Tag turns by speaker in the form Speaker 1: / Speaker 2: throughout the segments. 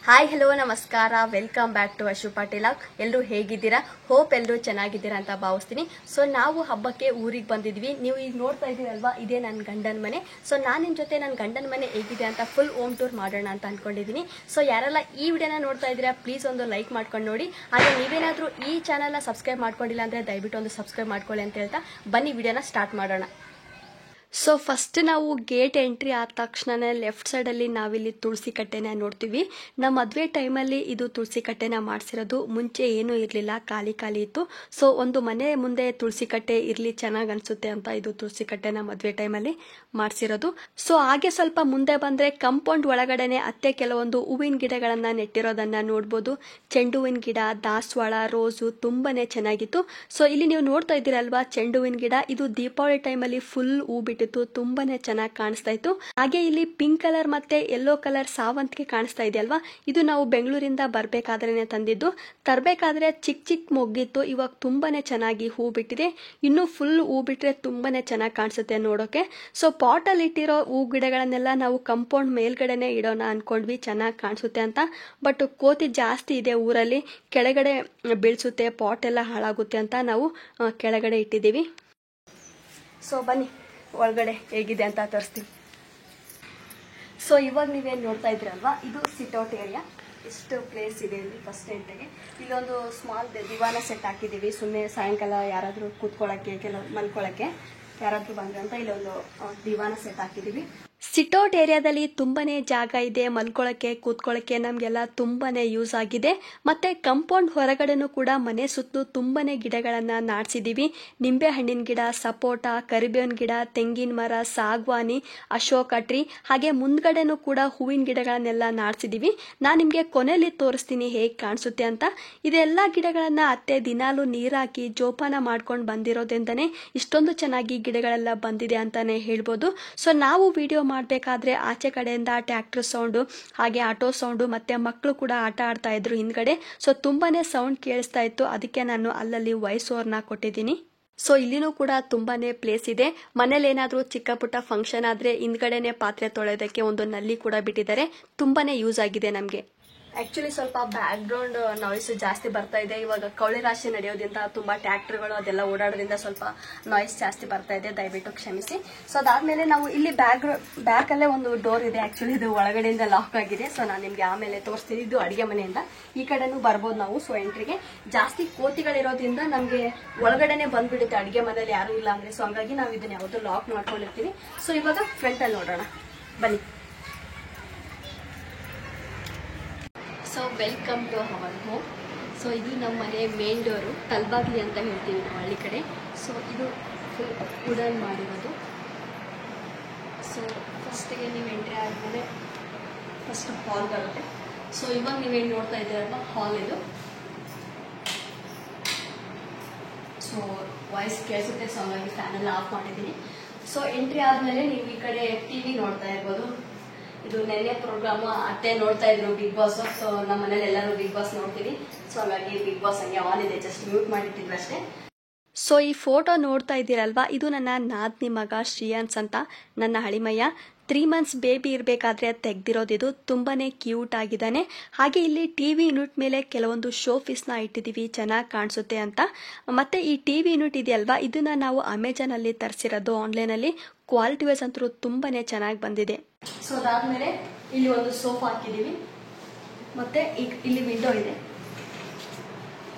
Speaker 1: Hi hello ನಮಸ್ಕಾರ, welcome back to Ashu Patil. ಎಲ್ಲರೂ ಹೇಗಿದ್ದೀರಾ? ಹೋಪ್ ಎಲ್ಲರೂ ಚೆನ್ನಾಗಿದ್ದೀರಾ ಅಂತ ಭಾವಿಸ್ತೀನಿ. ಸೊ ನಾವು ಹಬ್ಬಕ್ಕೆ ಊರಿಗೆ ಬಂದಿದ್ವಿ. ನೀವು ಈಗ ನೋಡ್ತಾ ಇದ್ದೀರಲ್ವಾ, ಇದೇ ನನ್ನ ಗಂಡನ ಮನೆ. ಸೊ ನಾನು ನಿಮ್ಮ ಜೊತೆ ನನ್ನ ಗಂಡನ ಮನೆ ಹೇಗಿದೆ ಅಂತ ಫುಲ್ ಹೋಮ್ ಟೂರ್ ಮಾಡೋಣ ಅಂತ ಅನ್ಕೊಂಡಿದ್ದೀನಿ. ಸೊ ಯಾರೆಲ್ಲ ಈ ವಿಡಿಯೋನ ನೋಡ್ತಾ ಇದ್ದೀರಾ, ಪ್ಲೀಸ್ ಒಂದು ಲೈಕ್ ಮಾಡ್ಕೊಂಡು ನೋಡಿ. ಹಾಗೆ ನೀವೇನಾದರೂ ಈ ಚಾನಲ್ನ ಸಬ್ಸ್ಕ್ರೈಬ್ ಮಾಡ್ಕೊಂಡಿಲ್ಲ ಅಂದರೆ ದಯವಿಟ್ಟು ಒಂದು ಸಬ್ಸ್ಕ್ರೈಬ್ ಮಾಡ್ಕೊಳ್ಳಿ ಅಂತ ಹೇಳ್ತಾ ಬನ್ನಿ ವಿಡಿಯೋನ ಸ್ಟಾರ್ಟ್ ಮಾಡೋಣ. ಸೊ ಫಸ್ಟ್ ನಾವು ಗೇಟ್ ಎಂಟ್ರಿ ಆದ ತಕ್ಷಣನೇ ಲೆಫ್ಟ್ ಸೈಡಲ್ಲಿ ನಾವಿಲ್ಲಿ ತುಳಸಿ ಕಟ್ಟೆನ ನೋಡ್ತೀವಿ. ನಮ್ಮ ಮದುವೆ ಟೈಮಲ್ಲಿ ಇದು ತುಳಸಿ ಕಟ್ಟೆನ ಮಾಡಿಸಿರೋದು. ಮುಂಚೆ ಏನೂ ಇರಲಿಲ್ಲ, ಖಾಲಿ ಇತ್ತು. ಸೊ ಒಂದು ಮನೆ ಮುಂದೆ ತುಳಸಿ ಕಟ್ಟೆ ಇರಲಿ, ಚೆನ್ನಾಗಿ ಅನಿಸುತ್ತೆ ಅಂತ ಇದು ತುಳಸಿ ಕಟ್ಟೆನ ಮದುವೆ ಟೈಮಲ್ಲಿ ಮಾಡಿಸಿರೋದು. ಸೊ ಹಾಗೆ ಸ್ವಲ್ಪ ಮುಂದೆ ಬಂದರೆ ಕಾಂಪೌಂಡ್ ಒಳಗಡೆನೆ ಅತ್ತೆ ಕೆಲವೊಂದು ಹೂವಿನ ಗಿಡಗಳನ್ನು ನೆಟ್ಟಿರೋದನ್ನು ನೋಡ್ಬೋದು. ಚೆಂಡು ಹೂವಿನ ಗಿಡ, ದಾಸವಾಳ, ರೋಸು ತುಂಬಾನೇ ಚೆನ್ನಾಗಿತ್ತು. ಸೊ ಇಲ್ಲಿ ನೀವು ನೋಡ್ತಾ ಇದ್ದೀರಲ್ವಾ, ಚೆಂಡು ಹೂವಿನ ಗಿಡ ಇದು ದೀಪಾವಳಿ ಟೈಮಲ್ಲಿ ಫುಲ್ ಹೂ ಬಿಟ್ಟು ತುಂಬಾನೇ ಚೆನ್ನಾಗಿ ಕಾಣಿಸ್ತಾ ಇತ್ತು. ಹಾಗೆ ಇಲ್ಲಿ ಪಿಂಕ್ ಕಲರ್ ಮತ್ತೆ ಯೆಲ್ಲೋ ಕಲರ್ ಸಾವಂತಿಗೆ ಕಾಣಿಸ್ತಾ ಇದೆ ಅಲ್ವಾ, ಇದು ನಾವು ಬೆಂಗಳೂರಿಂದ ಬರ್ಬೇಕಾದ್ರೇನೆ ತಂದಿದ್ದು. ತರಬೇಕಾದ್ರೆ ಚಿಕ್ಕ ಚಿಕ್ಕ ಮೊಗ್ಗಿತ್ತು, ಇವಾಗ ತುಂಬಾನೇ ಚೆನ್ನಾಗಿ ಹೂ ಬಿಟ್ಟಿದೆ. ಇನ್ನು ಫುಲ್ ಹೂ ಬಿಟ್ರೆ ತುಂಬಾನೇ ಚೆನ್ನಾಗಿ ಕಾಣಿಸುತ್ತೆ ನೋಡೋಕೆ. ಸೊ ಪಾಟ್ ಅಲ್ಲಿ ಇಟ್ಟಿರೋ ಹೂ ಗಿಡಗಳನ್ನೆಲ್ಲ ನಾವು ಕಾಂಪೌಂಡ್ ಮೇಲ್ಗಡೆನೆ ಇಡೋಣ ಅನ್ಕೊಂಡ್ವಿ, ಚೆನ್ನಾಗಿ ಕಾಣಿಸುತ್ತೆ ಅಂತ. ಬಟ್ ಕೋತಿ ಜಾಸ್ತಿ ಇದೆ ಊರಲ್ಲಿ, ಕೆಳಗಡೆ ಬೀಳ್ಸುತ್ತೆ, ಪಾಟ್ ಎಲ್ಲ ಹಾಳಾಗುತ್ತೆ ಅಂತ ನಾವು ಕೆಳಗಡೆ ಇಟ್ಟಿದ್ದೀವಿ. ಸೊ ಬನ್ನಿ ಒಳಗಡೆ ಹೇಗಿದೆ ಅಂತ ತೋರಿಸ್ತೀವಿ. ಸೊ ಇವಾಗ ನೀವೇನು ನೋಡ್ತಾ ಇದ್ರಲ್ವಾ, ಇದು ಸಿಟ್ಔಟ್ ಏರಿಯಾ. ಎಷ್ಟು ಪ್ಲೇಸ್ ಇದೆ ಇಲ್ಲಿ ಫಸ್ಟ್ ಎಂಟ್ರಿಗೆ. ಇಲ್ಲೊಂದು ಸ್ಮಾಲ್ ದಿವಾನ ಸೆಟ್ ಹಾಕಿದ್ದೀವಿ, ಸುಮ್ಮನೆ ಸಾಯಂಕಾಲ ಯಾರಾದರೂ ಕೂತ್ಕೊಳ್ಳೋಕ್ಕೆ, ಕೆಲವು ಮಲ್ಕೊಳ್ಳೋಕ್ಕೆ ಯಾರಾದರೂ ಬಂದ್ರೆ ಅಂತ ಇಲ್ಲೊಂದು ದಿವಾನ ಸೆಟ್ ಹಾಕಿದ್ದೀವಿ. ಸಿಟ್ಔಟ್ ಏರಿಯಾದಲ್ಲಿ ತುಂಬಾನೇ ಜಾಗ ಇದೆ, ಮಲ್ಕೊಳ್ಳೋಕ್ಕೆ ಕೂತ್ಕೊಳ್ಳೋಕ್ಕೆ ನಮಗೆಲ್ಲ ತುಂಬಾನೇ ಯೂಸ್ ಆಗಿದೆ. ಮತ್ತೆ ಕಾಂಪೌಂಡ್ ಹೊರಗಡೆನೂ ಕೂಡ ಮನೆ ಸುತ್ತಲೂ ತುಂಬಾನೇ ಗಿಡಗಳನ್ನು ನಾಡ್ಸಿದ್ದೀವಿ. ನಿಂಬೆ ಹಣ್ಣಿನ ಗಿಡ, ಸಪೋಟ, ಕರಿಬೇವಿನ ಗಿಡ, ತೆಂಗಿನ ಮರ, ಸಾಗವಾನಿ, ಅಶೋಕ ಟ್ರೀ, ಹಾಗೆ ಮುಂದ್ಗಡೆನೂ ಕೂಡ ಹೂವಿನ ಗಿಡಗಳನ್ನೆಲ್ಲ ನಾಡ್ಸಿದ್ದೀವಿ. ನಾನು ನಿಮಗೆ ಕೊನೆಯಲ್ಲಿ ತೋರಿಸ್ತೀನಿ ಹೇಗೆ ಕಾಣಿಸುತ್ತೆ ಅಂತ. ಇದೆಲ್ಲ ಗಿಡಗಳನ್ನು ಅತ್ತೆ ದಿನಾಲು ನೀರಾಕಿ ಜೋಪಾನ ಮಾಡ್ಕೊಂಡು ಬಂದಿರೋದ್ರಿಂದನೇ ಇಷ್ಟೊಂದು ಚೆನ್ನಾಗಿ ಗಿಡಗಳೆಲ್ಲ ಬಂದಿದೆ ಅಂತಾನೆ ಹೇಳ್ಬೋದು. ಸೊ ನಾವು ವಿಡಿಯೋ ಮಾಡಬೇಕಾದ್ರೆ ಆಚೆ ಕಡೆಯಿಂದ ಟ್ರ್ಯಾಕ್ಟರ್ ಸೌಂಡು, ಹಾಗೆ ಆಟೋ ಸೌಂಡು, ಮತ್ತೆ ಮಕ್ಕಳು ಕೂಡ ಆಟ ಆಡ್ತಾ ಇದ್ರು ಹಿಂದ್ಗಡೆ. ಸೊ ತುಂಬಾನೇ ಸೌಂಡ್ ಕೇಳಿಸ್ತಾ ಇತ್ತು, ಅದಕ್ಕೆ ನಾನು ಅಲ್ಲಲ್ಲಿ ವಾಯ್ಸ್ ಓವರ್ನ ಕೊಟ್ಟಿದ್ದೀನಿ. ಸೊ ಇಲ್ಲಿನೂ ಕೂಡ ತುಂಬಾನೇ ಪ್ಲೇಸ್ ಇದೆ. ಮನೇಲಿ ಏನಾದರೂ ಚಿಕ್ಕ ಪುಟ್ಟ ಫಂಕ್ಷನ್ ಆದ್ರೆ ಹಿಂದ್ಗಡೆನೆ ಪಾತ್ರೆ ತೊಳೆಯೋದಕ್ಕೆ ಒಂದು ನಲ್ಲಿ ಕೂಡ ಬಿಟ್ಟಿದ್ದಾರೆ. ತುಂಬಾನೇ ಯೂಸ್ ಆಗಿದೆ ನಮಗೆ. ಆಕ್ಚುಲಿ ಸ್ವಲ್ಪ ಬ್ಯಾಕ್ ಗ್ರೌಂಡ್ ನಾಯ್ಸ್ ಜಾಸ್ತಿ ಬರ್ತಾ ಇದೆ. ಇವಾಗ ಕವಳೆ ರಾಶಿ ನಡೆಯೋದ್ರಿಂದ ತುಂಬಾ ಟ್ರ್ಯಾಕ್ಟರ್ಗಳು ಅದೆಲ್ಲ ಓಡಾಡೋದ್ರಿಂದ ಸ್ವಲ್ಪ ನಾಯ್ಸ್ ಜಾಸ್ತಿ ಬರ್ತಾ ಇದೆ, ದಯವಿಟ್ಟು ಕ್ಷಮಿಸಿ. ಸೊ ಅದಾದ್ಮೇಲೆ ನಾವು ಇಲ್ಲಿ ಬ್ಯಾಕ್ ಅಲ್ಲೇ ಒಂದು ಡೋರ್ ಇದೆ. ಆಕ್ಚುಲಿ ಇದು ಒಳಗಡೆಯಿಂದ ಲಾಕ್ ಆಗಿದೆ. ಸೊ ನಾನು ನಿಮ್ಗೆ ಆಮೇಲೆ ತೋರಿಸ್ತೀನಿ. ಇದು ಅಡಿಗೆ ಮನೆಯಿಂದ ಈ ಕಡೆನೂ ಬರ್ಬೋದು ನಾವು. ಸೊ ಎಂಟ್ರಿಗೆ ಜಾಸ್ತಿ ಕೋತಿಗಳಿರೋದ್ರಿಂದ ನಮ್ಗೆ ಒಳಗಡೆನೆ ಬಂದ್ಬಿಡುತ್ತೆ ಅಡಿಗೆ ಮನೆಯಲ್ಲಿ ಯಾರು ಇಲ್ಲ ಅಂದ್ರೆ. ಸೊ ಹಂಗಾಗಿ ನಾವು ಇದನ್ನ ಯಾವ್ದು ಲಾಕ್ ಮಾಡ್ಕೊಂಡಿರ್ತೀವಿ. ಸೊ ಇವಾಗ ಫ್ರಂಟ್ ಅಲ್ಲಿ ನೋಡೋಣ ಬನ್ನಿ. So welcome to our home. So ಇದು ನಮ್ಮ ಮನೆ ಮೇನ್ ಡೋರು, ತಲ್ಬಾಗ್ಲಿ ಅಂತ ಹೇಳ್ತೀವಿ ನಾವು ಹಳ್ಳಿ ಕಡೆ. ಸೊ ಇದು ಫುಲ್ ವುಡನ್ ಮಾಡಿರೋದು. ಸೊ ಫಸ್ಟಿಗೆ ನೀವು ಎಂಟ್ರಿ ಆದಮೇಲೆ ಫಸ್ಟ್ ಹಾಲ್ ಬರುತ್ತೆ. ಸೊ ಇವಾಗ ನೀವೇನು ನೋಡ್ತಾ ಇದ್ದೀರಲ್ವ, ಹಾಲ್ ಇದು. ಸೊ ವಾಯ್ಸ್ ಕೇಳಿಸುತ್ತೆ, ಸೊ ಹಾಗಾಗಿ ಫ್ಯಾನ್ ಎಲ್ಲ ಆಫ್ ಮಾಡಿದ್ದೀನಿ. ಸೊ ಎಂಟ್ರಿ ಆದಮೇಲೆ ನೀವು ಈ ಕಡೆ ಟಿವಿ ನೋಡ್ತಾ ಇರ್ಬೋದು. ಇದು ನೆನ್ನೆ ಪ್ರೋಗ್ರಾಮ್ ಅತ್ತೆ ನೋಡ್ತಾ ಇದ್ರು, ಬಿಗ್ ಬಾಸ್. ಸೊ ನಮ್ಮ ಮನೇಲಿ ಎಲ್ಲರೂ ಬಿಗ್ ಬಾಸ್ ನೋಡ್ತೀವಿ. ಸೊ ಹಾಗಾಗಿ ಬಿಗ್ ಬಾಸ್ ಹಂಗೆ ಆನ್ ಇದೆ, ಜಸ್ಟ್ ಮ್ಯೂಟ್ ಮಾಡಿಟ್ಟಿದ್ರು ಅಷ್ಟೇ. ಸೊ ಈ ಫೋಟೋ ನೋಡ್ತಾ ಇದ್ದೀರಲ್ವಾ, ಇದು ನನ್ನ ನಾದ್ನಿ ಮಗ ಶ್ರೀಯಾನ್ಸ್ ಅಂತ, ನನ್ನ ಹಳಿಮಯ್ಯ. 3 months ಬೇಬಿ ಇರಬೇಕಾದ್ರೆ ತೆಗ್ದಿರೋದಿದು. ತುಂಬಾನೇ ಕ್ಯೂಟ್ ಆಗಿದ್ದಾನೆ. ಹಾಗೆ ಇಲ್ಲಿ ಟಿವಿ ಯೂನಿಟ್ ಮೇಲೆ ಕೆಲವೊಂದು ಶೋ ಪೀಸ್ನ ಇಟ್ಟಿದ್ದೀವಿ, ಚೆನ್ನಾಗಿ ಕಾಣಿಸುತ್ತೆ ಅಂತ. ಮತ್ತೆ ಈ ಟಿವಿ ಯೂನಿಟ್ ಇದೆಯಲ್ವಾ, ಇದನ್ನ ನಾವು ಅಮೆಜಾನ್ ಅಲ್ಲಿ ತರಿಸಿರೋದು ಆನ್ಲೈನಲ್ಲಿ. ಕ್ವಾಲಿಟಿ ವೈಸ್ ಅಂತೂ ತುಂಬಾನೇ ಚೆನ್ನಾಗಿ ಬಂದಿದೆ. ಸೊ ಅದಾದ್ಮೇಲೆ ಇಲ್ಲಿ ಒಂದು ಸೋಫಾ ಹಾಕಿದೀವಿ, ಮತ್ತೆ ಇಲ್ಲಿ ವಿಂಡೋ ಇದೆ.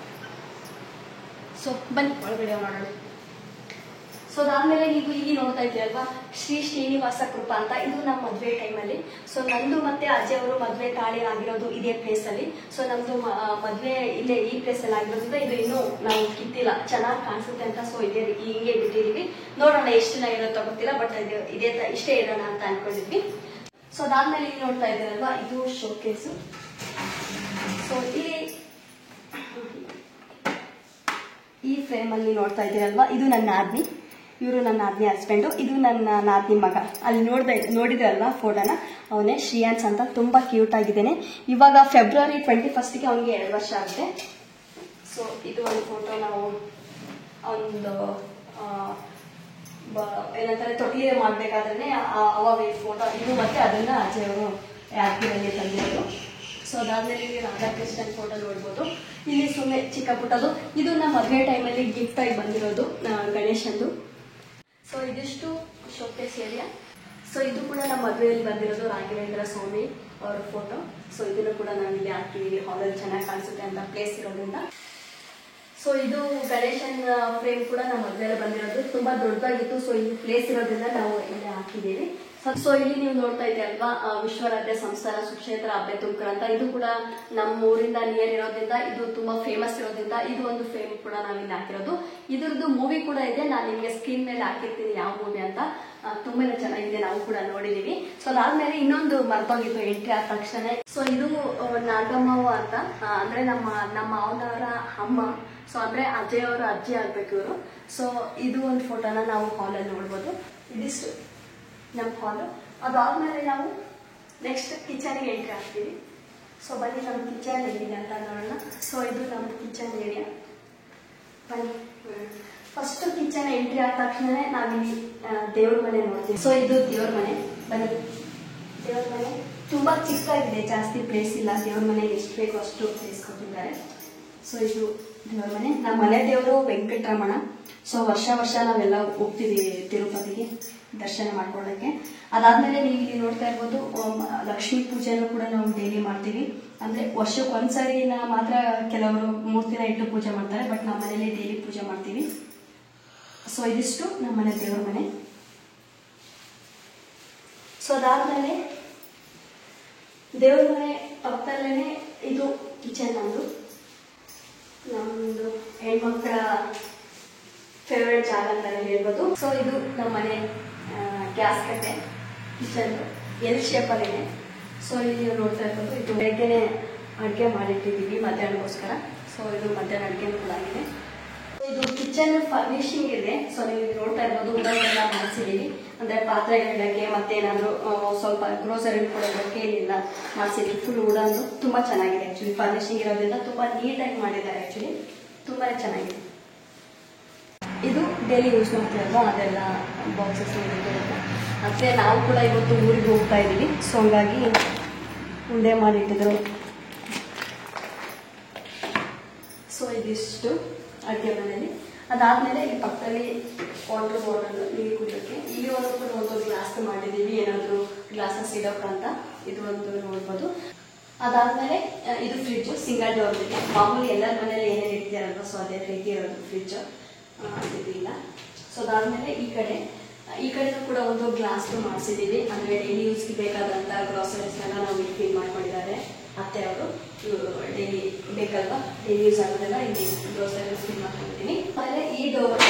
Speaker 1: ಸೊ ಬನ್ನಿ ಒಳಗಡೆ ಮಾಡೋಣ. ಸೊ ಅದಾದ್ಮೇಲೆ ನೀವು ಇಲ್ಲಿ ನೋಡ್ತಾ ಇದ್ದೀರಲ್ವಾ, ಶ್ರೀ ಶ್ರೀನಿವಾಸ ಕೃಪಾ ಅಂತ, ಇದು ನಮ್ಮ ಮದುವೆ ಟೈಮಲ್ಲಿ. ಸೊ ನಂದು ಮತ್ತೆ ಅಜಯ್ ಅವರು ಮದುವೆ ತಾಳಿ ಆಗಿರೋದು ಇದೇ ಪ್ಲೇಸ್ ಅಲ್ಲಿ. ಸೊ ನಮ್ದು ಮದುವೆ ಇಲ್ಲೇ ಈ ಪ್ಲೇಸ್ ಅಲ್ಲಿ ಆಗಿರೋದ್ರಿಂದ ಇದು ಇನ್ನೂ ನಾವು ಕಿತ್ತಿಲ್ಲ, ಚೆನ್ನಾಗಿ ಕಾಣಿಸುತ್ತೆ ಅಂತ. ಸೊ ಇದೇ ಹಿಂಗೆ ಬಿಟ್ಟಿದೀವಿ, ನೋಡೋಣ ಎಷ್ಟು ದಿನ ಇರೋದು ಗೊತ್ತಿಲ್ಲ, ಬಟ್ ಇದೇ ಇಷ್ಟೇ ಇರೋಣ ಅಂತ ಅನ್ಕೊಂಡಿದ್ವಿ. ಸೊ ಅದಾದ್ಮೇಲೆ ಇಲ್ಲಿ ನೋಡ್ತಾ ಇದ್ದೀರಲ್ವಾ, ಇದು ಶೋಕೇಸು. ಸೊ ಇಲ್ಲಿ ಈ ಫ್ರೇಮ್ ಅಲ್ಲಿ ನೋಡ್ತಾ ಇದ್ದೀರಲ್ವಾ, ಇದು ನನ್ನ ನಾದ್ನಿ, ಇವರು ನನ್ನ ನಾದ್ನಿ ಹಸ್ಬೆಂಡು, ಇದು ನನ್ನ ನಾದ್ನಿ ಮಗ. ಅಲ್ಲಿ ನೋಡಿದ್ರಲ್ವಾ ಫೋಟೋನ, ಅವನೇ ಶ್ರೀಯಾನ್ಸ್ ಅಂತ, ತುಂಬಾ ಕ್ಯೂಟ್ ಆಗಿದ್ದೇನೆ. ಇವಾಗ ಫೆಬ್ರವರಿ 21ಗೆ ಅವನಿಗೆ 2 ವರ್ಷ ಆಗುತ್ತೆ. ಸೊ ಇದು ಒಂದು ಫೋಟೋ ನಾವು ಒಂದು ಏನಂತಾರೆ ತೊಟ್ಲಿ ಮಾಡ್ಬೇಕಾದ್ರೆ ಅವಾಗ ಈ ಫೋಟೋ ಇದು, ಮತ್ತೆ ಅದನ್ನ ಅಜಯ್ ಅವರು ಯಾದಗಿರಿಯಲ್ಲಿ ತಂದಿರೋದು. ಸೊ ಅದಾದ್ಮೇಲೆ ಇಲ್ಲಿ ರಾಧಾಕೃಷ್ಣನ್ ಫೋಟೋ ನೋಡ್ಬೋದು. ಇಲ್ಲಿ ಸುಮ್ಮನೆ ಚಿಕ್ಕ ಪುಟ್ಟದು, ಇದು ನಮ್ಮ ಮದುವೆ ಟೈಮಲ್ಲಿ ಗಿಫ್ಟ್ ಆಗಿ ಬಂದಿರೋದು ಗಣೇಶಂದು. ಸೊ ಇದಿಷ್ಟು ಶೋಕೇಸ್ ಏರಿಯಾ. ಸೊ ಇದು ಕೂಡ ನಮ್ಮ ಮದುವೆಯಲ್ಲಿ ಬಂದಿರೋದು ರಾಘವೇಂದ್ರ ಸ್ವಾಮಿ ಅವರ ಫೋಟೋ. ಸೊ ಇದನ್ನು ಕೂಡ ನಾವಿಲ್ಲಿ ಹಾಕಿದೀವಿ, ಹಾಲಲ್ಲಿ ಚೆನ್ನಾಗಿ ಕಾಣಿಸುತ್ತೆ ಅಂತ ಪ್ಲೇಸ್ ಇರೋದ್ರಿಂದ. ಸೊ ಇದು ಗಣೇಶನ್ ಫ್ರೇಮ್ ಕೂಡ ನಮ್ಮ ಮದುವೆಯಲ್ಲಿ ಬಂದಿರೋದು, ತುಂಬಾ ದೊಡ್ಡದಾಗಿತ್ತು. ಸೊ ಇಲ್ಲಿ ಪ್ಲೇಸ್ ಇರೋದ್ರಿಂದ ನಾವು ಇಲ್ಲಿ ಹಾಕಿದ್ದೀವಿ. ಸೊ ಇಲ್ಲಿ ನೀವು ನೋಡ್ತಾ ಇದ್ದೀರಿ ಅಲ್ವಾ, ವಿಶ್ವರಾಧ್ಯ ಸಂಸ್ಥಾನ ಸುಕ್ಷೇತ್ರ ಅಬ್ಬೆ ತುಮಕೂರು ಅಂತ. ಇದು ಕೂಡ ನಮ್ಮ ಊರಿಂದ ನಿಯರ್ ಇರೋದ್ರಿಂದ, ಇದು ತುಂಬಾ ಫೇಮಸ್ ಇರೋದ್ರಿಂದ ಇದು ಒಂದು ಫ್ರೇಮ್ ಕೂಡ ನಾವಿಲ್ಲಿ ಹಾಕಿರೋದು. ಇದ್ರದ್ದು ಮೂವಿ ಕೂಡ ಇದೆ, ನಾನು ನಿಮಗೆ ಸ್ಕ್ರೀನ್ ಮೇಲೆ ಹಾಕಿರ್ತೀನಿ ಯಾವ ಮೂವಿ ಅಂತ. ತುಂಬಾನೇ ಚೆನ್ನಾಗಿದೆ, ನಾವು ಕೂಡ ನೋಡಿದೀವಿ. ಸೊ ಅದಾದ್ಮೇಲೆ ಇನ್ನೊಂದು ಮರ್ತೋಗಿತ್ತು ಎಂಟ್ರಿ ಆದ ತಕ್ಷಣ. ಸೊ ಇದು ನಾಗಮ್ಮವ್ವ ಅಂತ, ಅಂದ್ರೆ ನಮ್ಮ ಅವನವರ ಅಮ್ಮ. ಸೊ ಅಂದ್ರೆ ಅಜಯ್ ಅವರ ಅಜ್ಜಿ ಆಗ್ಬೇಕು ಇವರು. ಸೊ ಇದು ಒಂದು ಫೋಟೋನ ನಾವು ಹಾಲಲ್ಲಿ ನೋಡ್ಬೋದು. ಇದಿಷ್ಟು ನಮ್ಮ ಹಾಲು. ಅದಾದ್ಮೇಲೆ ನಾವು ನೆಕ್ಸ್ಟ್ ಕಿಚನ್ಗೆ ಎಂಟ್ರಿ ಆಗ್ತೀವಿ. ಸೊ ಬನ್ನಿ ನಮ್ಮ ಕಿಚನ್ ಏನಿದೆ ಅಂತ ನೋಡೋಣ. ಸೊ ಇದು ನಮ್ಮ ಕಿಚನ್ ಏರಿಯಾ. ಬನ್ನಿ, ಫಸ್ಟ್ ಕಿಚನ್ ಎಂಟ್ರಿ ಆದ ತಕ್ಷಣ ನಾವಿಲ್ಲಿ ದೇವ್ರ ಮನೆ ನೋಡ್ತೀವಿ. ಸೊ ಇದು ದೇವ್ರ ಮನೆ. ಬನ್ನಿ, ದೇವ್ರ ಮನೆ ತುಂಬಾ ಚಿಕ್ಕದಾಗಿದೆ, ಜಾಸ್ತಿ ಪ್ಲೇಸ್ ಇಲ್ಲ. ದೇವ್ರ ಮನೆಗೆ ಎಷ್ಟು ಬೇಕೋ ಅಷ್ಟು ಪ್ಲೇಸ್ ಕೊಟ್ಟಿದ್ದಾರೆ. ಸೊ ಇದು ದೇವ್ರ ಮನೆ. ನಮ್ಮ ಮನೆ ದೇವರು ವೆಂಕಟರಮಣ. ಸೊ ವರ್ಷ ನಾವೆಲ್ಲ ಹೋಗ್ತೀವಿ ತಿರುಪತಿಗೆ ದರ್ಶನ ಮಾಡ್ಕೊಳ್ಳೋಕ್ಕೆ. ಅದಾದ್ಮೇಲೆ ನೀವು ಇಲ್ಲಿ ನೋಡ್ತಾ ಇರ್ಬೋದು, ಲಕ್ಷ್ಮೀ ಪೂಜೆನೂ ಕೂಡ ನಾವು ಡೈಲಿ ಮಾಡ್ತೀವಿ. ಅಂದ್ರೆ ವರ್ಷಕ್ಕೆ ಒಂದ್ಸರಿನ ಮಾತ್ರ ಕೆಲವರು ಮೂರ್ತಿನ ಇಟ್ಟು ಪೂಜೆ ಮಾಡ್ತಾರೆ, ಬಟ್ ನಮ್ಮ ಮನೇಲಿ ಡೈಲಿ ಪೂಜೆ ಮಾಡ್ತೀವಿ. ಸೊ ಇದಿಷ್ಟು ನಮ್ಮ ಮನೆ ದೇವ್ರ ಮನೆ. ಸೊ ಅದಾದ್ಮೇಲೆ ದೇವ್ರ ಮನೆ ಪಕ್ಕದಲ್ಲೇನೆ ಇದು ಕಿಚನ್. ನಮ್ದು ಹೆಣ್ಮಕ್ಳ ಫೇವ್ರೇಟ್ ಜಾಗ ಅಂತಾನೆ ಹೇಳ್ಬೋದು. ಸೊ ಇದು ನಮ್ಮ ಮನೆ ಗ್ಯಾಸ್ ಕಟ್ಟೆ, ಕಿಚನ್ ಎಲ್ ಶೇಪಲ್ಲಿದೆ. ಸೊ ಇಲ್ಲಿ ನೋಡ್ತಾ ಇರ್ಬೋದು, ಇದು ಬೆಳಗ್ಗೆನೆ ಅಡುಗೆ ಮಾಡಿಟ್ಟಿದ್ದೀವಿ ಮಧ್ಯಾಹ್ನಕ್ಕೋಸ್ಕರ. ಸೊ ಇದು ಮಧ್ಯಾಹ್ನ ಅಡುಗೆನೂ ಕೂಡ ಆಗಿದೆ. ಇದು ಕಿಚನ್ ಫರ್ನಿಶಿಂಗ್ ಇದೆ. ಸೊ ನೀವು ನೋಡ್ತಾ ಇರ್ಬೋದು, ಉಡೋದೆಲ್ಲ ಮಾಡಿಸಿದೀವಿ. ಅಂದ್ರೆ ಪಾತ್ರೆಗಳಿಡಕ್ಕೆ ಮತ್ತೆ ಏನಾದ್ರು ಸ್ವಲ್ಪ ಗ್ರೋಸರಿ ಕೂಡ ಇಡಕ್ಕೆ ಏನಿಲ್ಲ ಮಾಡಿಸಿದೀವಿ. ಫುಲ್ ಉಡೋದು ತುಂಬಾ ಚೆನ್ನಾಗಿದೆ. ಆಕ್ಚುಲಿ ಫರ್ನಿಶಿಂಗ್ ಇರೋದ್ರಿಂದ ತುಂಬಾ ನೀಟಾಗಿ ಮಾಡಿದ್ದಾರೆ. ಆಕ್ಚುಲಿ ತುಂಬಾನೇ ಚೆನ್ನಾಗಿದೆ. ಇದು ಡೈಲಿ ಯೂಸ್ ಮಾಡ್ತೀವಲ್ವಾ, ಅದೆಲ್ಲ ಬಾಕ್ಸಸ್ ಇರುತ್ತೆ. ಮತ್ತೆ ನಾವು ಕೂಡ ಇವತ್ತು ಊರಿಗೆ ಹೋಗ್ತಾ ಇದ್ದೀವಿ. ಸೊ ಹಂಗಾಗಿ ಉಂಡೆ ಮಾಡಿಟ್ಟಿದ್ರು. ಸೊ ಇದಿಷ್ಟು ಅಡುಗೆ ಮನೆಯಲ್ಲಿ. ಅದಾದ್ಮೇಲೆ ಈ ಪಕ್ಕದಲ್ಲಿ ವಾಟರ್ ಬಾಟಲ್ ನೀರು ಕುಡಿಯೋಕ್ಕೆ. ಇಲ್ಲಿ ಒಂದು ಗ್ಲಾಸ್ ಮಾಡಿದ್ದೀವಿ, ಏನಾದರೂ ಗ್ಲಾಸಸ್ ಇಡೋಕ್ಕಂತ. ಇದು ಒಂದು ನೋಡ್ಬೋದು. ಅದಾದ್ಮೇಲೆ ಇದು ಫ್ರಿಡ್ಜ್ ಸಿಂಗಲ್ ಡೋರ್ ಇದೆ. ಮಾಮೂಲಿ ಎಲ್ಲರ ಮನೇಲಿ ಏನೇನು ಇರ್ತೀರಲ್ವ, ಸೊ ಅದೇ ರೀತಿ ಇರೋದು ಫ್ರಿಡ್ಜ್. ಇದು ಇಲ್ಲ. ಸೊ ಅದಾದ್ಮೇಲೆ ಈ ಕಡೆನೂ ಕೂಡ ಒಂದು ಗ್ಲಾಸ್ ಮಾಡಿಸಿದ್ದೀವಿ. ಅಂದ್ರೆ ಡೈಲಿ ಯೂಸ್ಗೆ ಬೇಕಾದಂಥ ಗ್ರಾಸರೀಸ್ನೆಲ್ಲ ನಾವು ಇಲ್ಲಿ ಫಿಲ್ ಮಾಡ್ಕೊಂಡಿದ್ದಾರೆ ಅತ್ತೆ ಅವರು. ಡೈಲಿ ಬೇಕಲ್ವಾ, ಡೈಲಿ ಯೂಸ್ ಆಗೋದೆಲ್ಲ ಇಲ್ಲಿ ಗ್ರೋಸರೀಸ್ ಫಿಲ್ ಮಾಡ್ಕೊಂಡಿದ್ದೀನಿ. ಆಮೇಲೆ ಈ ಡೋರ್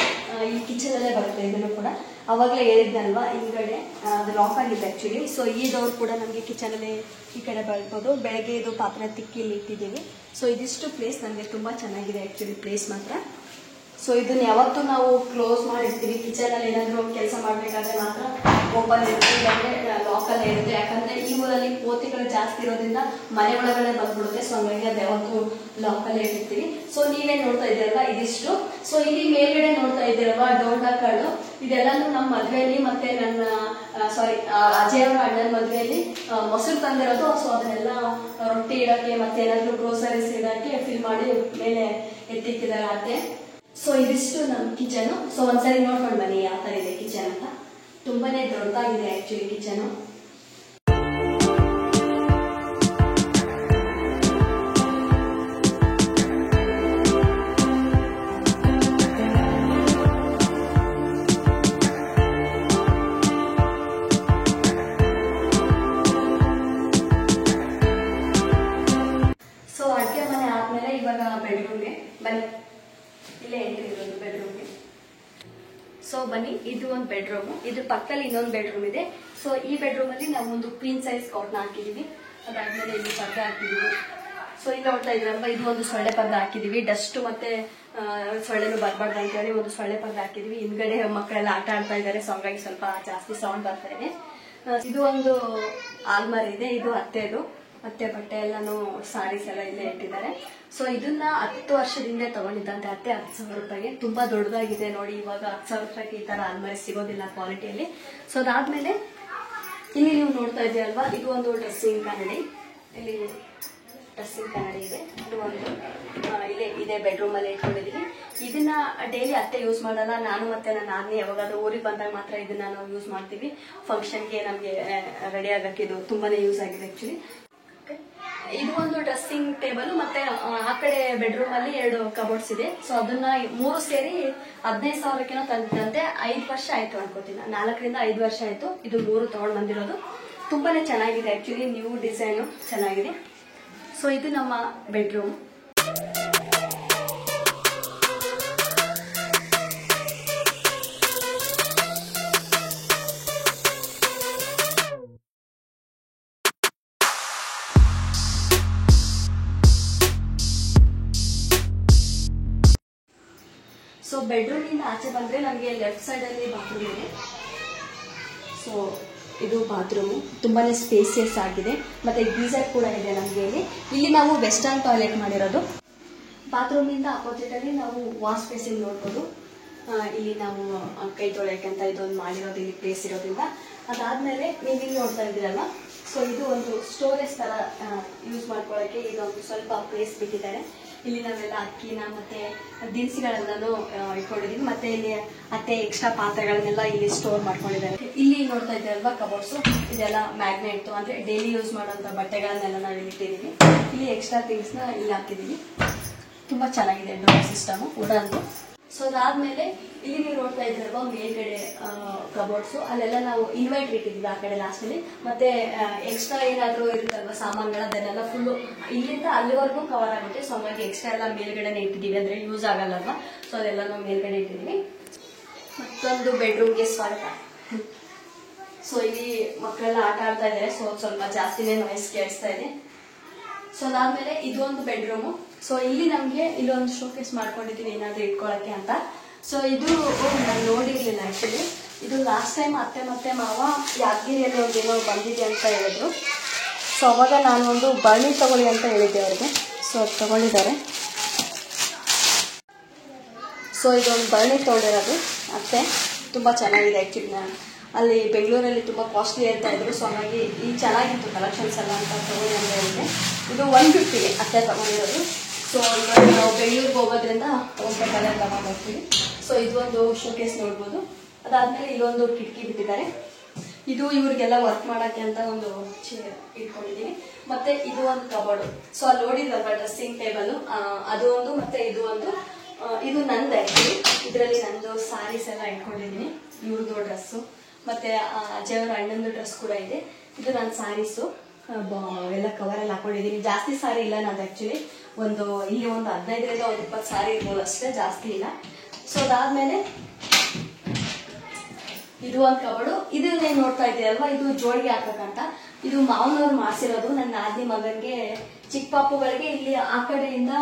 Speaker 1: ಈ ಕಿಚನಲ್ಲೇ ಬರುತ್ತೆ. ಇದನ್ನು ಕೂಡ ಅವಾಗಲೇ ಹೇಳಿದ್ನಲ್ವಾ, ಹಿಂಗಡೆ ಅದು ಲಾಕ್ ಆಗಿದೆ ಆ್ಯಕ್ಚುಲಿ. ಸೊ ಈ ಡೋರ್ ಕೂಡ ನಮಗೆ ಕಿಚನಲ್ಲಿ ಈ ಕಡೆ ಬರ್ಬೋದು. ಬೆಳಗ್ಗೆ ಇದು ಪಾತ್ರೆ ತಿಕ್ಕಿ ಇಲ್ಲಿ ಇಟ್ಟಿದ್ದೀವಿ. ಸೊ ಇದಿಷ್ಟು ಪ್ಲೇಸ್ ನನಗೆ ತುಂಬ ಚೆನ್ನಾಗಿದೆ ಆ್ಯಕ್ಚುಲಿ, ಪ್ಲೇಸ್ ಮಾತ್ರ. ಸೊ ಇದನ್ನ ಯಾವತ್ತೂ ನಾವು ಕ್ಲೋಸ್ ಮಾಡಿರ್ತೀವಿ. ಕಿಚನಲ್ಲಿ ಏನಾದರೂ ಕೆಲಸ ಮಾಡಬೇಕಾದ್ರೆ ಮಾತ್ರ ಓಪನ್ ಇರುತ್ತೆ, ಇಲ್ಲಾಂದ್ರೆ ಲಾಕಲ್ಲೇ ಇರುತ್ತೆ. ಯಾಕಂದ್ರೆ ಈ ಊರಲ್ಲಿ ಕೋತಿಗಳು ಜಾಸ್ತಿ ಇರೋದ್ರಿಂದ ಮನೆ ಒಳಗಡೆ ಬಂದ್ಬಿಡುತ್ತೆ. ಸೊ ಹಂಗಾಗಿ ಅದು ಯಾವತ್ತೂ ಲಾಕಲ್ಲೇ ಇಟ್ಟಿರ್ತೀವಿ. ಸೊ ನೀವೇನು ನೋಡ್ತಾ ಇದ್ದೀರಲ್ವಾ, ಇದಿಷ್ಟು. ಸೊ ಇಲ್ಲಿ ಮೇಲ್ಗಡೆ ನೋಡ್ತಾ ಇದ್ದೀರಲ್ವಾ ಡೋಂಡಾ ಕಾಳು, ಇದೆಲ್ಲಾನು ನಮ್ಮ ಮದುವೆಯಲ್ಲಿ ಮತ್ತೆ ನನ್ನ ಅಜಯ್ ಅವರ ಅಣ್ಣನ ಮದುವೆಯಲ್ಲಿ ಮೊಸರು ತಂದಿರೋದು. ಸೊ ಅದನ್ನೆಲ್ಲ ರೊಟ್ಟಿ ಇಡೋಕ್ಕೆ ಮತ್ತೆ ಏನಾದರೂ ಗ್ರೋಸರೀಸ್ ಇಡೋಕ್ಕೆ ಫಿಲ್ ಮಾಡಿ ಮೇಲೆ ಎತ್ತಿಕ್ಕಿದ್ದಾರೆ ಅತ್ತೆ. ಸೊ ಇದಿಷ್ಟು ನಮ್ಮ ಕಿಚನು. ಸೊ ಒಂದ್ಸರಿ ನೋಡ್ಕೊಂಡು ಬನ್ನಿ ಯಾವ ಥರ ಇದೆ ಕಿಚನ್ ಅಂತ. ತುಂಬಾನೇ ದೊಡ್ಡದಾಗಿದೆ ಆಕ್ಚುಲಿ ಕಿಚನು. ಸೊ ಅಡುಗೆ ಮನೆ ಆದ್ಮೇಲೆ ಇವಾಗ ಬೆಡ್ರೂಮ್ಗೆ ಬನ್ನಿ. ಇಲ್ಲೇ ಎಂಟ್ರಿ ಇರೋದು ಬೆಡ್ರೂಮ್ಗೆ. ಸೊ ಬನ್ನಿ, ಇದು ಒಂದು ಬೆಡ್ರೂಮ್. ಇದ್ರ ಪಕ್ಕದಲ್ಲಿ ಇನ್ನೊಂದು ಬೆಡ್ರೂಮ್ ಇದೆ. ಸೊ ಈ ಬೆಡ್ರೂಮ್ ಅಲ್ಲಿ ನಾವು ಒಂದು ಕ್ವೀನ್ ಸೈಜ್ ಕಾಟ್ನ ಹಾಕಿದೀವಿ. ಅದಾದ್ಮೇಲೆ ಇಲ್ಲಿ ಪರ್ದೆ ಹಾಕಿದೀವಿ. ಸೊ ಇಲ್ಲಿ ನೋಡ್ತಾ ಇದ್ರಲ್ವಾ, ಇದು ಒಂದು ಸೊಳ್ಳೆ ಪರ್ದೆ ಹಾಕಿದೀವಿ. ಡಸ್ಟ್ ಮತ್ತೆ ಸೊಳ್ಳೆನು ಬರಬಾರ್ದು ಅಂತ ಹೇಳಿ ಒಂದು ಸೊಳ್ಳೆ ಪರ್ದೆ ಹಾಕಿದೀವಿ. ಹಿಂದ್ಗಡೆ ಮಕ್ಕಳೆಲ್ಲ ಆಟ ಆಡ್ತಾ ಇದ್ದಾರೆ. ಸೊ ಹಂಗಾಗಿ ಸ್ವಲ್ಪ ಜಾಸ್ತಿ ಸೌಂಡ್ ಬರ್ತಾ ಇದೆ. ಇದು ಒಂದು ಆಲ್ಮರ್ ಇದೆ. ಇದು ಅತ್ತೆ ಬಟ್ಟೆ ಎಲ್ಲಾನು ಸಾರೀಸ್ ಎಲ್ಲ ಇಲ್ಲೇ ಇಟ್ಟಿದ್ದಾರೆ. ಸೊ ಇದನ್ನ 10 ವರ್ಷದಿಂದ ತಗೊಂಡಿದ್ದಂತೆ ಅತ್ತೆ 10,000 ರೂಪಾಯಿಗೆ. ತುಂಬಾ ದೊಡ್ಡದಾಗಿದೆ ನೋಡಿ. ಇವಾಗ 10,000 ರೂಪಾಯಿಗೆ ಈ ತರ ಆಲ್ಮರಿ ಸಿಗೋದಿಲ್ಲ ಕ್ವಾಲಿಟಿಯಲ್ಲಿ. ಸೊ ಅದಾದ್ಮೇಲೆ ಇಲ್ಲಿ ನೀವು ನೋಡ್ತಾ ಇದ್ದೀರಲ್ವಾ, ಇದು ಒಂದು ಡ್ರೆಸ್ಸಿಂಗ್ ಕನ್ನಡಿ. ಇಲ್ಲಿ ಡ್ರೆಸ್ಸಿಂಗ್ ಕನ್ನಡಿ ಇದೆ. ಇದು ಒಂದು ಇಲ್ಲೇ ಇದೆ ಬೆಡ್ರೂಮಲ್ಲಿ ಇಟ್ಕೊಂಡಿದ್ದೀವಿ. ಇದನ್ನ ಡೈಲಿ ಅತ್ತೆ ಯೂಸ್ ಮಾಡಲ್ಲ, ನಾನು ಮತ್ತೆ ನನ್ನ ನಾದಿನಿ ಯಾವಾಗಾದ್ರೂ ಊರಿಗೆ ಬಂದಾಗ ಮಾತ್ರ ಇದನ್ನ ನಾವು ಯೂಸ್ ಮಾಡ್ತೀವಿ. ಫಂಕ್ಷನ್ಗೆ ನಮಗೆ ರೆಡಿ ಆಗಕ್ಕೆ ಇದು ತುಂಬಾನೇ ಯೂಸ್ ಆಗಿದೆ ಆಕ್ಚುಲಿ. ಇದು ಒಂದು ಡ್ರೆಸ್ಸಿಂಗ್ ಟೇಬಲ್, ಮತ್ತೆ ಆ ಕಡೆ ಬೆಡ್ರೂಮ್ ಅಲ್ಲಿ 2 ಕಬೋರ್ಡ್ಸ್ ಇದೆ. ಸೊ ಅದನ್ನ 3 ಸೇರಿ 15,000ಕ್ಕೇನೋ ತಂದಂತೆ. 5 ವರ್ಷ ಆಯ್ತು ಅನ್ಕೋತೀನಿ, 4 ರಿಂದ 5 ವರ್ಷ ಆಯ್ತು. ಇದು 3 ತಗೊಂಡ್ ಬಂದಿರೋದು. ತುಂಬಾನೇ ಚೆನ್ನಾಗಿದೆ ಆಕ್ಚುಲಿ, ನ್ಯೂ ಡಿಸೈನ್ ಚೆನ್ನಾಗಿದೆ. ಸೊ ಇದು ನಮ್ಮ ಬೆಡ್ರೂಮ್. ಸೊ ಬೆಡ್ರೂಮ್ ಇಂದ ಆಚೆ ಬಂದ್ರೆ ನಮಗೆ ಲೆಫ್ಟ್ ಸೈಡ್ ಅಲ್ಲಿ ಬಾತ್ರೂಮ್ ಇದೆ. ಸೊ ಇದು ಬಾತ್ರೂಮ್ ತುಂಬಾನೇ ಸ್ಪೇಸಿಯಸ್ ಆಗಿದೆ, ಮತ್ತೆ ಗೀಸರ್ ಕೂಡ ಇದೆ ನಮಗೆ ಇಲ್ಲಿ ನಾವು ವೆಸ್ಟರ್ನ್ ಟಾಯ್ಲೆಟ್ ಮಾಡಿರೋದು. ಬಾತ್ರೂಮ್ ಇಂದ ಅಪೋಸಿಟ್ ಅಲ್ಲಿ ನಾವು ವಾಶ್ ಬೇಸಿನ್ ನೋಡ್ಬೋದು. ಇಲ್ಲಿ ನಾವು ಕೈ ತೊಳೆಯಕ್ಕಂತ ಇದೊಂದು ಮಾಡಿರೋದು ಇಲ್ಲಿ ಪ್ಲೇಸ್ ಇರೋದ್ರಿಂದ. ಅದಾದ್ಮೇಲೆ ನೀವು ಇಲ್ಲಿ ನೋಡ್ತಾ ಇದ್ದೀರಲ್ಲ, ಸೊ ಇದು ಒಂದು ಸ್ಟೋರೇಜ್ ತರ ಯೂಸ್ ಮಾಡ್ಕೊಳ್ಳೋಕೆ ಇದೊಂದು ಸ್ವಲ್ಪ ಪ್ಲೇಸ್ ಬಿಟ್ಟಿದ್ದಾರೆ. ಇಲ್ಲಿ ನಾವೆಲ್ಲ ಅಕ್ಕಿನ ಮತ್ತೆ ದಿನಸಿಗಳೆಲ್ಲನೂ ಇಟ್ಕೊಂಡಿದೀವಿ. ಮತ್ತೆ ಇಲ್ಲಿ ಅತ್ತೆ ಎಕ್ಸ್ಟ್ರಾ ಪಾತ್ರೆಗಳನ್ನೆಲ್ಲ ಇಲ್ಲಿ ಸ್ಟೋರ್ ಮಾಡ್ಕೊಂಡಿದ್ದಾರೆ. ಇಲ್ಲಿ ನೋಡ್ತಾ ಇದ್ದೀರಲ್ವಾ ಕಬೋರ್ಡ್ಸ್, ಇದೆಲ್ಲ ಮ್ಯಾಗ್ನೆಟ್ ಅಂದ್ರೆ ಡೈಲಿ ಯೂಸ್ ಮಾಡುವಂತ ಬಟ್ಟೆಗಳನ್ನೆಲ್ಲ ನಾವು ಇಲ್ಲಿ ಇಟ್ಟಿದೀವಿ. ಇಲ್ಲಿ ಎಕ್ಸ್ಟ್ರಾ ಥಿಂಗ್ಸ್ ನ ಇಲ್ಲಿ ಹಾಕಿದೀವಿ. ತುಂಬಾ ಚೆನ್ನಾಗಿದೆ ಡೋರ್ ಸಿಸ್ಟಮ್ ವುಡನ್ದು. ಸೊ ಅದಾದ್ಮೇಲೆ ಇಲ್ಲಿ ನೀವು ನೋಡ್ತಾ ಇದ್ದೀರಲ್ವಾ ಮೇಲ್ಗಡೆ ಕಬೋರ್ಡ್ಸ್, ಅಲ್ಲೆಲ್ಲ ನಾವು ಇನ್ವರ್ಟರ್ ಇಟ್ಟಿದ್ವಿ ಆ ಕಡೆ ಲಾಸ್ಟ್ ಅಲ್ಲಿ. ಮತ್ತೆ ಎಕ್ಸ್ಟ್ರಾ ಏನಾದ್ರು ಇರುತ್ತಲ್ವಾ ಸಾಮಾನುಗಳ, ಅದನ್ನೆಲ್ಲ ಫುಲ್ ಇಲ್ಲಿಂದ ಅಲ್ಲಿವರೆಗೂ ಕವರ್ ಆಗುತ್ತೆ. ಸೊ ಹಾಗಾಗಿ ಎಕ್ಸ್ಟ್ರಾ ಎಲ್ಲ ಮೇಲ್ಗಡೆನೆ ಇಟ್ಟಿದೀವಿ, ಅಂದ್ರೆ ಯೂಸ್ ಆಗಲ್ಲಲ್ವಾ. ಸೊ ಅದೆಲ್ಲ ನಾವು ಮೇಲ್ಗಡೆ ಇಟ್ಟಿದೀವಿ. ಮತ್ತೊಂದು ಬೆಡ್ರೂಮ್ಗೆ ಸ್ವಾಗತ. ಸೊ ಇಲ್ಲಿ ಮಕ್ಕಳೆಲ್ಲ ಆಟ ಆಡ್ತಾ ಇದ್ದಾರೆ, ಸೊ ಸ್ವಲ್ಪ ಜಾಸ್ತಿನೇ ನಾಯ್ಸ್ ಕೇಳಿಸ್ತಾ ಇದೆ. ಸೊ ಅದಾದ್ಮೇಲೆ ಇದು ಒಂದು ಬೆಡ್ರೂಮು. ಸೊ ಇಲ್ಲಿ ನಮ್ಗೆ ಇಲ್ಲೊಂದು ಶೋಕೇಸ್ ಮಾಡ್ಕೊಂಡಿದೀವಿ ಏನಾದ್ರೂ ಇಟ್ಕೊಳಕ್ಕೆ ಅಂತ. ಸೊ ಇದು ನಾನು ನೋಡಿರ್ಲಿಲ್ಲ ಆಕ್ಚುಲಿ. ಇದು ಲಾಸ್ಟ್ ಟೈಮ್ ಅತ್ತೆ ಮತ್ತೆ ಮಾವ ಯಾದಗಿರಿಯಲ್ಲಿ ಒಂದೇನೋ ಬಂದಿದೆ ಅಂತ ಹೇಳಿದ್ರು. ಸೊ ಅವಾಗ ನಾನು ಒಂದು ಬರಣಿ ತಗೊಳ್ಳಿ ಅಂತ ಹೇಳಿದ್ದೆ ಅವ್ರಿಗೆ. ಸೊ ಅದು ತಗೊಂಡಿದ್ದಾರೆ. ಸೊ ಇದೊಂದು ಬರಣಿ ತಗೊಂಡಿರೋದು ಅತ್ತೆ, ತುಂಬಾ ಚೆನ್ನಾಗಿದೆ ಆಕ್ಚುಲಿ. ನಾನು ಅಲ್ಲಿ ಬೆಂಗಳೂರಲ್ಲಿ ತುಂಬಾ ಕಾಸ್ಟ್ಲಿ ಹೇಳ್ತಾ ಇದ್ರು. ಸೊ ಹಾಗಾಗಿ ಈ ಚೆನ್ನಾಗಿತ್ತು ಕಲೆಕ್ಷನ್ಸ್ ಎಲ್ಲ ಅಂತ ತಗೊಳ್ಳಿ ಅಂತ ಹೇಳಿದೆ. ಇದು 150ಗೆ ಅತ್ತೆ ತಗೊಂಡಿರೋದು. ಸೊ ಇವಾಗ ನಾವು ಬೆಂಗಳೂರಿಗೆ ಹೋಗೋದ್ರಿಂದ ಹೋಗ್ಬೇಕಾದ್ರೆ ತಗೊಂಡು ಹೋಗ್ತೀವಿ. ಸೊ ಇದು ಒಂದು ಶೋಕೇಸ್ ನೋಡ್ಬೋದು. ಅದಾದ್ಮೇಲೆ ಇಲ್ಲೊಂದು ಕಿಟಕಿ ಬಿಟ್ಟಿದ್ದಾರೆ. ಇದು ಇವ್ರಿಗೆಲ್ಲ ವರ್ಕ್ ಮಾಡಕ್ಕೆ ಅಂತ ಒಂದು ಚೇರ್ ಇಟ್ಕೊಂಡಿದೀವಿ. ಮತ್ತೆ ಇದು ಒಂದು ಕಬೋರ್ಡ್. ಸೊ ಅಲ್ಲಿ ನೋಡಿದ್ರಲ್ವಾ ಡ್ರೆಸ್ಸಿಂಗ್ ಟೇಬಲ್, ಅದು ಒಂದು, ಮತ್ತೆ ಇದು ಒಂದು. ಇದು ನಂದು ಆಕ್ಚುಲಿ. ಇದರಲ್ಲಿ ನಂದು ಸಾರೀಸ್ ಎಲ್ಲ ಇಟ್ಕೊಂಡಿದೀನಿ, ಇವ್ರದ್ದು ಡ್ರೆಸ್ಸು, ಮತ್ತೆ ಅಜಯ್ ಅವರ ಅಣ್ಣಂದು ಡ್ರೆಸ್ ಕೂಡ ಇದೆ. ಇದು ನನ್ನ ಸಾರೀಸು ಎಲ್ಲ ಕವರ್ ಅಲ್ಲಿ ಹಾಕೊಂಡಿದೀನಿ. ಜಾಸ್ತಿ ಸಾರಿ ಇಲ್ಲ ನಂದು ಆಕ್ಚುಲಿ. ಇಲ್ಲಿ ಒಂದು 15ರಿಂದ 20 ಸಾರಿ ಇರ್ಬೋದು ಅಷ್ಟೇ, ಜಾಸ್ತಿ ಇಲ್ಲ. ಸೊ ಅದಾದ್ಮೇಲೆ ಇದು ಒಂದು ಕಬೋರ್ಡು. ಇದು ಏನ್ ನೋಡ್ತಾ ಇದ್ದೀರಲ್ವಾ, ಇದು ಜೋಳಿಗೆ ಹಾಕಕ್ಕಂತ. ಇದು ಮಾವನವ್ರು ಮಾಡಿಸಿರೋದು. ನನ್ನ ನಾದಿನಿ ಮಗನ್ಗೆ ಚಿಕ್ಕ ಪಾಪುಗಳಿಗೆ ಇಲ್ಲಿ ಆ ಕಡೆಯಿಂದ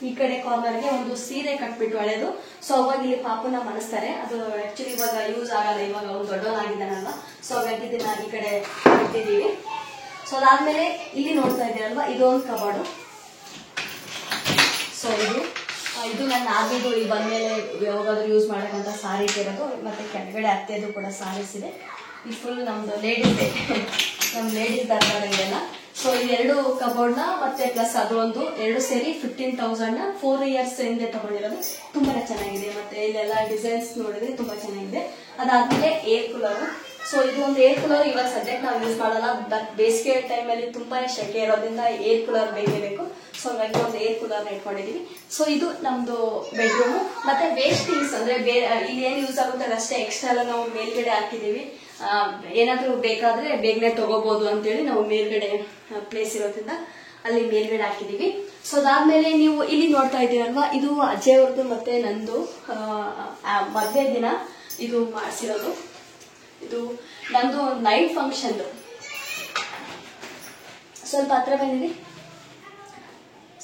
Speaker 1: ಈ ಕಡೆ ಕಾರ್ನರ್ಗೆ ಒಂದು ಸೀರೆ ಕಟ್ಬಿಟ್ಟು ಹಳೆದು. ಸೊ ಅವಾಗ ಇಲ್ಲಿ ಪಾಪುನ ಮನಸ್ತಾರೆ. ಅದು ಆಕ್ಚುಲಿ ಇವಾಗ ಯೂಸ್ ಆಗಲ್ಲ, ಇವಾಗ ಅವ್ನು ದೊಡ್ಡವನಾಗಿದ್ದಾನಲ್ವಾ. ಸೊ ಹಾಗಾಗಿ ಇದನ್ನ ಈ ಕಡೆ ಇಟ್ಟಿದ್ದೀವಿ. ಸೊ ಅದಾದ್ಮೇಲೆ ಇಲ್ಲಿ ನೋಡ್ತಾ ಇದ್ದೀರಲ್ವಾ, ಇದು ಒಂದು ಕಬೋರ್ಡು. ಸೊ ಇದು ನನ್ನ ಆದಿದು ಇಲ್ಲಿ ಬಂದ್ಮೇಲೆ ಯಾವಾಗಾದ್ರೂ ಯೂಸ್ ಮಾಡಕ್ಕಂತ ಸಾರಿ ಇರೋದು. ಮತ್ತೆ ಕೆಳಗಡೆ ಅತ್ತೆದು ಕೂಡ ಸಾರೀಸ್ ಇದೆ. ಈ ಫುಲ್ ನಮ್ದು ಲೇಡೀಸ್ ಇದೆ, ನಮ್ ಲೇಡೀಸ್ ದರ್ಬಾರ್ ಇದೆಲ್ಲ. ಸೊ ಈ 2 ಕಬೋರ್ಡ್ನ ಮತ್ತೆ ಪ್ಲಸ್ ಅದು ಒಂದು 2 ಸೇರಿ 15,000 4 ಇಯರ್ಸ್ ಹಿಂದೆ ತಗೊಂಡಿರೋದು. ತುಂಬಾನೇ ಚೆನ್ನಾಗಿದೆ. ಮತ್ತೆ ಇಲ್ಲೆಲ್ಲ ಡಿಸೈನ್ಸ್ ನೋಡಿದ್ರೆ ತುಂಬಾ ಚೆನ್ನಾಗಿದೆ. ಅದಾದ್ಮೇಲೆ ಏರ್ ಕೂಲರ್. ಸೊ ಇದು ಒಂದು ಏರ್ ಕೂಲರ್ ಇವಾಗ ಸದ್ಯಕ್ಕೆ ನಾವು ಯೂಸ್ ಮಾಡಲ್ಲ, ಬಟ್ ಬೇಸಿಗೆ ಟೈಮಲ್ಲಿ ತುಂಬಾನೇ ಶೆಕೆ ಇರೋದ್ರಿಂದ ಏರ್ ಕೂಲರ್ ಬೇಕೇ ಬೇಕು. ಸೊ ಹಾಗಾಗಿ ಒಂದು ಏರ್ ಕೂಲರ್ನ ಇಟ್ಕೊಂಡಿದೀವಿ. ಸೊ ಇದು ನಮ್ದು ಬೆಡ್ರೂಮ್. ಮತ್ತೆ ವೇಸ್ಟ್ ಥಿಂಗ್ಸ್ ಅಂದ್ರೆ ಇಲ್ಲಿ ಏನ್ ಯೂಸ್ ಆಗುತ್ತೆ ಅದಷ್ಟೇ, ಎಕ್ಸ್ಟ್ರಾ ಎಲ್ಲ ನಾವು ಮೇಲ್ಗಡೆ ಹಾಕಿದೀವಿ. ಏನಾದ್ರೂ ಬೇಕಾದ್ರೆ ಬೇಗನೆ ತಗೋಬಹುದು ಅಂತೇಳಿ ನಾವು ಮೇಲ್ಗಡೆ ಪ್ಲೇಸ್ ಇರೋದ್ರಿಂದ ಅಲ್ಲಿ ಮೇಲ್ಗಡೆ ಹಾಕಿದೀವಿ. ಸೊ ಅದಾದ್ಮೇಲೆ ನೀವು ಇಲ್ಲಿ ನೋಡ್ತಾ ಇದ್ದೀರಲ್ವಾ, ಇದು ಅಜಯ್ ಅವ್ರದ್ದು ಮತ್ತೆ ನಂದು ಮದುವೆ ದಿನ ಇದು ಮಾಡಿಸಿರೋದು. ಇದು ನಂದು ನೈಟ್ ಫಂಕ್ಷನ್. ಸ್ವಲ್ಪ ಹತ್ರ ಬಂದಿದೆ.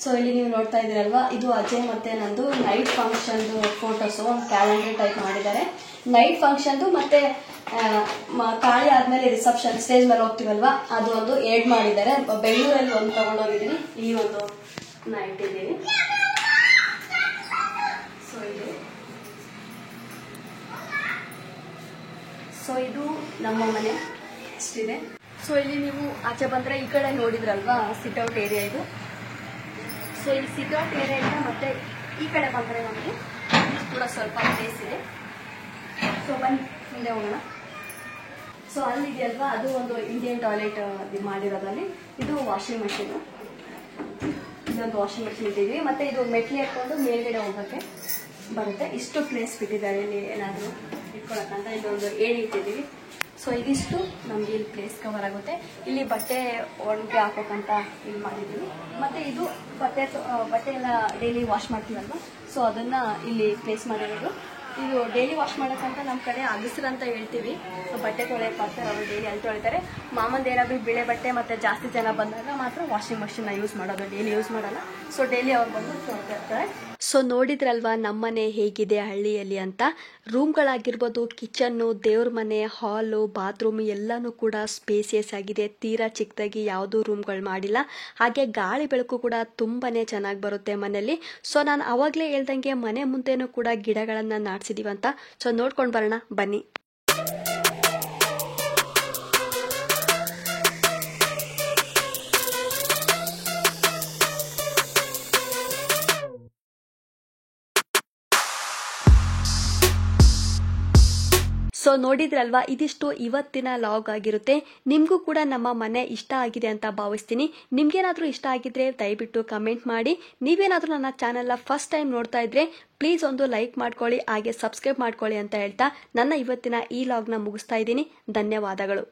Speaker 1: ಸೊ ಇಲ್ಲಿ ನೀವು ನೋಡ್ತಾ ಇದ್ದೀರಲ್ವಾ, ಇದು ಅಜಯ್ ಮತ್ತೆ ನಂದು ನೈಟ್ ಫಂಕ್ಷನ್ ಫೋಟೋಸ್, ಒಂದು ಕ್ಯಾಲೆಂಡರ್ ಟೈಪ್ ಮಾಡಿದ್ದಾರೆ. ನೈಟ್ ಫಂಕ್ಷನ್ ಮತ್ತೆ ತಾಳಿ ಆದ್ಮೇಲೆ ರಿಸೆಪ್ಷನ್ ಸ್ಟೇಜ್ ಮೇಲೆ ಹೋಗ್ತೀವಲ್ವಾ, ಅದು ಒಂದು ಏಡ್ ಮಾಡಿದ್ದಾರೆ. ಬೆಂಗಳೂರಲ್ಲಿ ಒಂದು ತಗೊಂಡೋಗಿದ್ದೀನಿ, ಈ ಒಂದು ಇಟ್ಟಿದ್ದೀನಿ. ಸೊ ಇದು ನಮ್ಮ ಮನೆ ಇಷ್ಟಿದೆ. ಸೊ ಇಲ್ಲಿ ನೀವು ಆಚೆ ಬಂದ್ರೆ ಈ ಕಡೆ ನೋಡಿದ್ರಲ್ವಾ ಸಿಟ್ಔಟ್ ಏರಿಯಾ ಇದು. ಸೊ ಇಲ್ಲಿ ಸಿಟ್ಔಟ್ ಏರಿಯಾ ಇದೆ, ಮತ್ತೆ ಈ ಕಡೆ ಬಂದರೆ ನಮಗೆ ಕೂಡ ಸ್ವಲ್ಪ ಪ್ಲೇಸ್ ಇದೆ. ಸೊ ಬನ್ನಿ ಮುಂದೆ ಹೋಗೋಣ. ಸೊ ಅಲ್ಲಿದೆಯಲ್ವಾ, ಅದು ಒಂದು ಇಂಡಿಯನ್ ಟಾಯ್ಲೆಟ್ ಮಾಡಿರೋದಲ್ಲಿ. ಇದು ವಾಷಿಂಗ್ ಮಷೀನು, ಇದೊಂದು ವಾಷಿಂಗ್ ಮಷೀನ್ ಇಟ್ಟಿದ್ವಿ. ಮತ್ತೆ ಇದು ಮೆಟ್ಲಿ ಹಾಕೊಂಡು ಮೇಲ್ಗಡೆ ಹೋಗೋಕ್ಕೆ ಬರುತ್ತೆ. ಇಷ್ಟು ಪ್ಲೇಸ್ ಬಿಟ್ಟಿದ್ದಾರೆ ಇಲ್ಲಿ ಏನಾದರೂ ಇಟ್ಕೊಳಕ್ಕಂತ. ಇದೊಂದು ಏಣಿ ಇಟ್ಟಿದ್ದೀವಿ. ಸೊ ಇದಿಷ್ಟು ನಮಗೆ ಇಲ್ಲಿ ಪ್ಲೇಸ್ ಕವರ್ ಆಗುತ್ತೆ. ಇಲ್ಲಿ ಬಟ್ಟೆ ಒಣಗಿ ಹಾಕೋಕ್ಕಂತ ಇಲ್ಲಿ ಮಾಡಿದ್ದೀವಿ. ಮತ್ತು ಇದು ಬಟ್ಟೆ ಎಲ್ಲ ಡೈಲಿ ವಾಶ್ ಮಾಡ್ತೀವಲ್ವ, ಸೊ ಅದನ್ನು ಇಲ್ಲಿ ಪ್ಲೇಸ್ ಮಾಡಿರೋದು. ಇದು ಡೈಲಿ ವಾಶ್ ಮಾಡೋಕ್ಕಂತ ನಮ್ಮ ಕಡೆ ಅಗಸ್ರು ಅಂತ ಹೇಳ್ತೀವಿ. ಬಟ್ಟೆ ತೊಳೆಯಕ್ಕೆ ಬರ್ತಾರೆ, ಅವರು ಡೈಲಿ ಅಲ್ಲಿ ತೊಳಿತಾರೆ. ಮಾಮಂದು ಏನಾದರೂ ಬಿಳೆ ಬಟ್ಟೆ ಮತ್ತು ಜಾಸ್ತಿ ಜನ ಬಂದಾಗ ಮಾತ್ರ ವಾಷಿಂಗ್ ಮಷಿನ್ನ ಯೂಸ್ ಮಾಡೋದು, ಡೈಲಿ ಯೂಸ್ ಮಾಡಲ್ಲ. ಸೊ ಡೈಲಿ ಅವ್ರು ಬಂದು ತೊಳ್ತಾ ಇರ್ತಾರೆ. ಸೊ ನೋಡಿದ್ರಲ್ವಾ ನಮ್ಮನೆ ಹೇಗಿದೆ ಹಳ್ಳಿಯಲ್ಲಿ ಅಂತ. ರೂಮ್ಗಳಾಗಿರ್ಬೋದು, ಕಿಚನ್ನು, ದೇವ್ರ ಮನೆ, ಹಾಲು, ಬಾತ್ರೂಮ್ ಎಲ್ಲನೂ ಕೂಡ ಸ್ಪೇಸಿಯಸ್ ಆಗಿದೆ. ತೀರಾ ಚಿಕ್ಕದಾಗಿ ಯಾವುದೂ ರೂಮ್ಗಳು ಮಾಡಿಲ್ಲ. ಹಾಗೆ ಗಾಳಿ ಬೆಳಕು ಕೂಡ ತುಂಬಾ ಚೆನ್ನಾಗಿ ಬರುತ್ತೆ ಮನೆಯಲ್ಲಿ. ಸೊ ನಾನು ಆವಾಗಲೇ ಹೇಳ್ದಂಗೆ ಮನೆ ಮುಂದೆನೂ ಕೂಡ ಗಿಡಗಳನ್ನು ನಾಡ್ಸಿದೀವಂತ. ಸೊ ನೋಡ್ಕೊಂಡು ಬರೋಣ ಬನ್ನಿ. ಸೊ ನೋಡಿದ್ರಲ್ವಾ, ಇದಿಷ್ಟು ಇವತ್ತಿನ ಲಾಗ್ ಆಗಿರುತ್ತೆ. ನಿಮಗೂ ಕೂಡ ನಮ್ಮ ಮನೆ ಇಷ್ಟ ಆಗಿದೆ ಅಂತ ಭಾವಿಸ್ತೀನಿ. ನಿಮ್ಗೇನಾದರೂ ಇಷ್ಟ ಆಗಿದ್ರೆ ದಯವಿಟ್ಟು ಕಮೆಂಟ್ ಮಾಡಿ. ನೀವೇನಾದರೂ ನನ್ನ ಚಾನೆಲ್ನ ಫಸ್ಟ್ ಟೈಮ್ ನೋಡ್ತಾ ಇದ್ರೆ ಪ್ಲೀಸ್ ಒಂದು ಲೈಕ್ ಮಾಡ್ಕೊಳ್ಳಿ, ಹಾಗೆ ಸಬ್ಸ್ಕ್ರೈಬ್ ಮಾಡ್ಕೊಳ್ಳಿ ಅಂತ ಹೇಳ್ತಾ ನನ್ನ ಇವತ್ತಿನ ಈ ಲಾಗ್ನ ಮುಗಿಸ್ತಾ ಇದ್ದೀನಿ. ಧನ್ಯವಾದಗಳು.